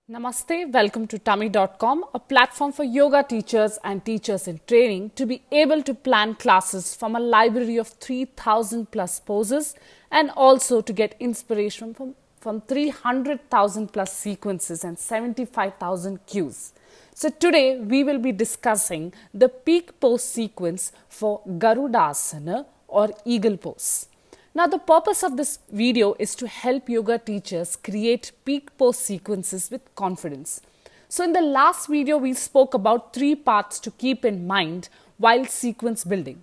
Namaste, welcome to Tummee.com, a platform for yoga teachers and teachers in training to be able to plan classes from a library of 3000 plus poses and also to get inspiration from 300,000 plus sequences and 75,000 cues. So today we will be discussing the peak pose sequence for Garudasana or eagle pose. Now, the purpose of this video is to help yoga teachers create peak pose sequences with confidence. So, in the last video, we spoke about 3 parts to keep in mind while sequence building.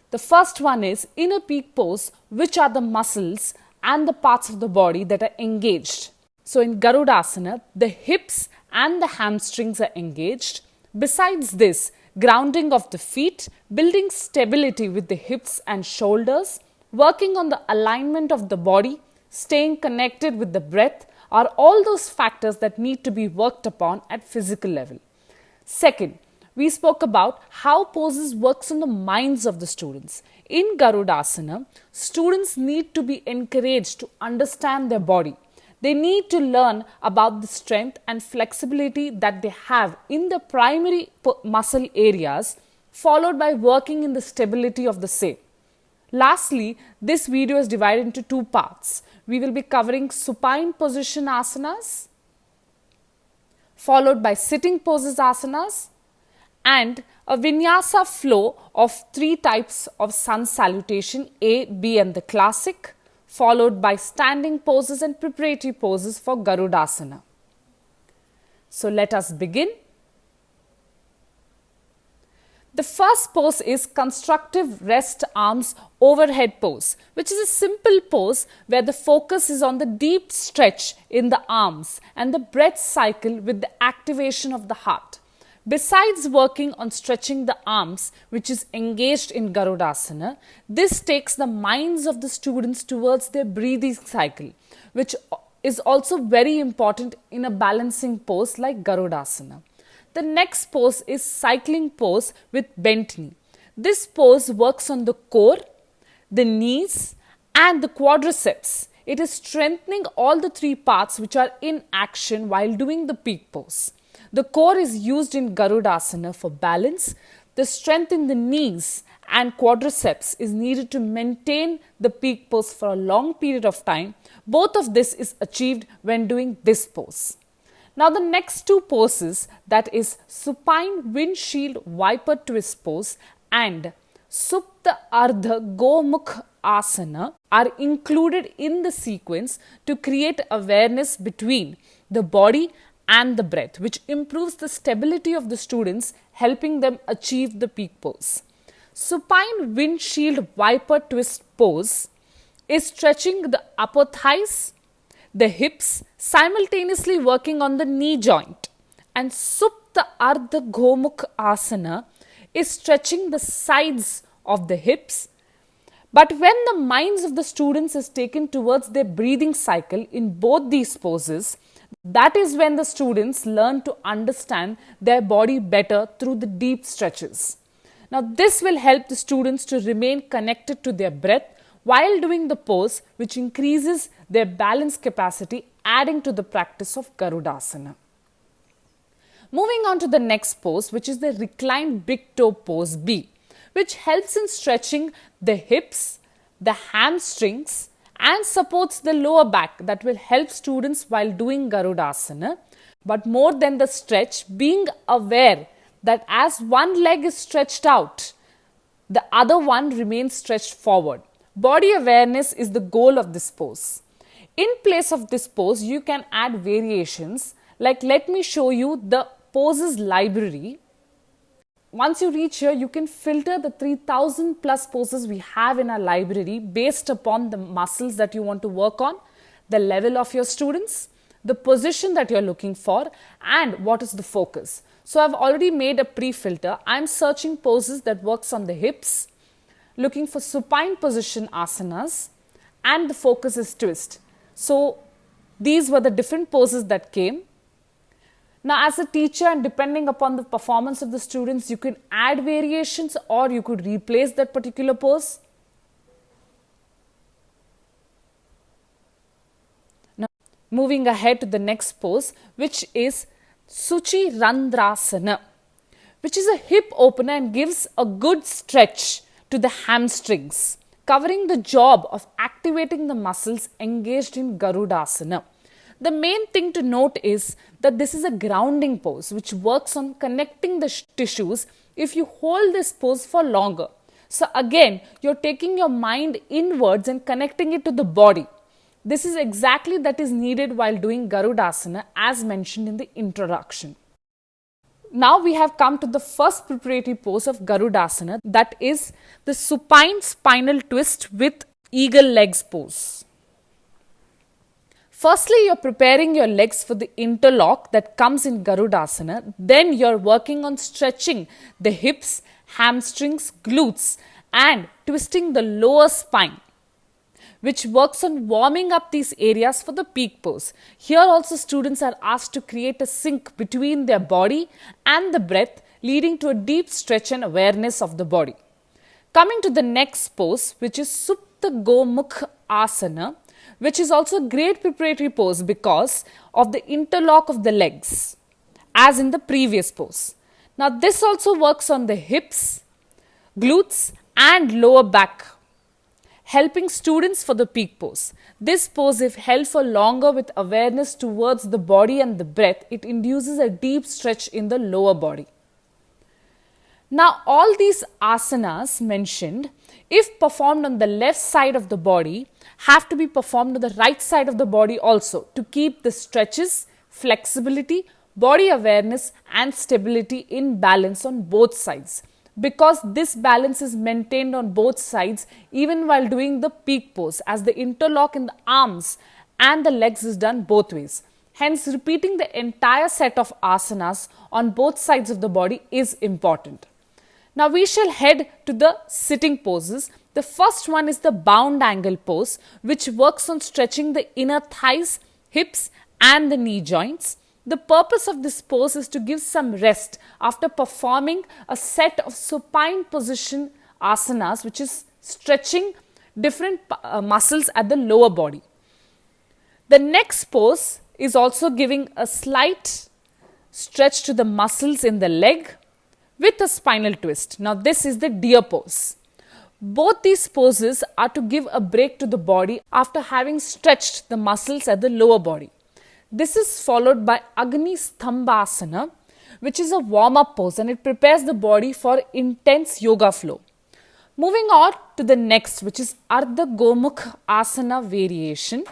The first one is in a peak pose, which are the muscles and the parts of the body that are engaged. So, in Garudasana, the hips and the hamstrings are engaged. Besides this, grounding of the feet, building stability with the hips and shoulders, working on the alignment of the body, staying connected with the breath are all those factors that need to be worked upon at physical level. Second, we spoke about how poses works on the minds of the students. In Garudasana, students need to be encouraged to understand their body. They need to learn about the strength and flexibility that they have in the primary muscle areas, followed by working in the stability of the same. Lastly, this video is divided into 2 parts. We will be covering supine position asanas, followed by sitting poses asanas, and a vinyasa flow of 3 types of sun salutation, A, B and the classic, followed by standing poses and preparatory poses for Garudasana. So let us begin. The first pose is constructive rest arms overhead pose, which is a simple pose where the focus is on the deep stretch in the arms and the breath cycle with the activation of the heart. Besides working on stretching the arms, which is engaged in Garudasana, this takes the minds of the students towards their breathing cycle, which is also very important in a balancing pose like Garudasana. The next pose is cycling pose with bent knee. This pose works on the core, the knees and the quadriceps. It is strengthening all the 3 parts which are in action while doing the peak pose. The core is used in Garudasana for balance. The strength in the knees and quadriceps is needed to maintain the peak pose for a long period of time. Both of this is achieved when doing this pose. Now the next 2 poses, that is supine windshield viper twist pose and supta ardha Gomukh asana, are included in the sequence to create awareness between the body and the breath, which improves the stability of the students, helping them achieve the peak pose. Supine windshield viper twist pose is stretching the upper thighs, the hips, simultaneously working on the knee joint, and supta ardha Gomukh asana is stretching the sides of the hips. But when the minds of the students is taken towards their breathing cycle in both these poses, that is when the students learn to understand their body better through the deep stretches. Now this will help the students to remain connected to their breath while doing the pose, which increases their balance capacity, adding to the practice of Garudasana. Moving on to the next pose, which is the reclined big toe pose B, which helps in stretching the hips, the hamstrings and supports the lower back, that will help students while doing Garudasana. But more than the stretch, being aware that as one leg is stretched out, the other one remains stretched forward. Body awareness is the goal of this pose. In place of this pose, you can add variations, like let me show you the poses library. Once you reach here, you can filter the 3000 plus poses we have in our library based upon the muscles that you want to work on, the level of your students, the position that you're looking for, and what is the focus. So I've already made a pre-filter. I'm searching poses that works on the hips, looking for supine position asanas, and the focus is twist. So these were the different poses that came. Now as a teacher, and depending upon the performance of the students, you can add variations or you could replace that particular pose. Now moving ahead to the next pose, which is Randrasana, which is a hip opener and gives a good stretch to the hamstrings, covering the job of activating the muscles engaged in Garudasana. The main thing to note is that this is a grounding pose which works on connecting the tissues if you hold this pose for longer. So again, you're taking your mind inwards and connecting it to the body. This is exactly that is needed while doing Garudasana as mentioned in the introduction. Now we have come to the first preparatory pose of Garudasana, that is the supine spinal twist with eagle legs pose. Firstly, you're preparing your legs for the interlock that comes in Garudasana. Then you're working on stretching the hips, hamstrings, glutes and twisting the lower spine, which works on warming up these areas for the peak pose. Here also students are asked to create a sync between their body and the breath, leading to a deep stretch and awareness of the body. Coming to the next pose, which is Gomukh Asana, which is also a great preparatory pose because of the interlock of the legs, as in the previous pose. Now this also works on the hips, glutes and lower back, helping students for the peak pose. This pose, if held for longer with awareness towards the body and the breath, it induces a deep stretch in the lower body. Now all these asanas mentioned, if performed on the left side of the body, have to be performed on the right side of the body also to keep the stretches, flexibility, body awareness and stability in balance on both sides. Because this balance is maintained on both sides even while doing the peak pose, as the interlock in the arms and the legs is done both ways. Hence, repeating the entire set of asanas on both sides of the body is important. Now we shall head to the sitting poses. The first one is the bound angle pose, which works on stretching the inner thighs, hips and the knee joints. The purpose of this pose is to give some rest after performing a set of supine position asanas, which is stretching different muscles at the lower body. The next pose is also giving a slight stretch to the muscles in the leg with a spinal twist. Now this is the deer pose. Both these poses are to give a break to the body after having stretched the muscles at the lower body. This is followed by Agni Stambhasana, which is a warm-up pose and it prepares the body for intense yoga flow. Moving on to the next, which is Ardha Gomukh Asana variation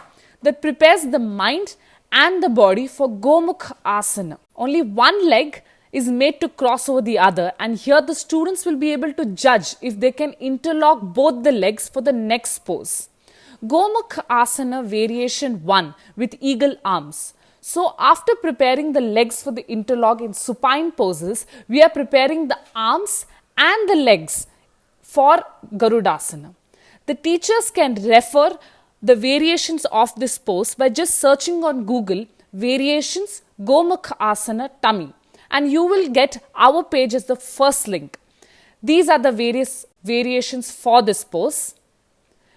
that prepares the mind and the body for Gomukh Asana. Only one leg is made to cross over the other, and here the students will be able to judge if they can interlock both the legs for the next pose. Gomukh Asana variation 1 with eagle arms. So after preparing the legs for the interlock in supine poses, we are preparing the arms and the legs for Garudasana. The teachers can refer the variations of this pose by just searching on Google variations Gomukh Asana Tummee, and you will get our page as the first link. These are the various variations for this pose.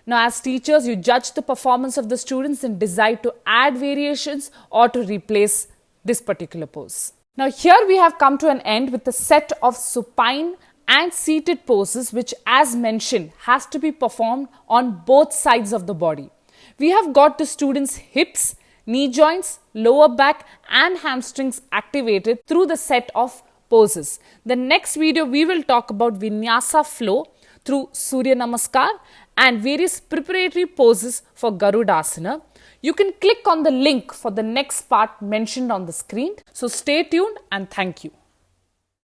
Now as teachers, you judge the performance of the students and decide to add variations or to replace this particular pose. Now here we have come to an end with the set of supine and seated poses, which as mentioned has to be performed on both sides of the body. We have got the students' hips, knee joints, lower back and hamstrings activated through the set of poses. The next video we will talk about Vinyasa flow through Surya Namaskar and various preparatory poses for Garudasana. You can click on the link for the next part mentioned on the screen. So stay tuned and thank you.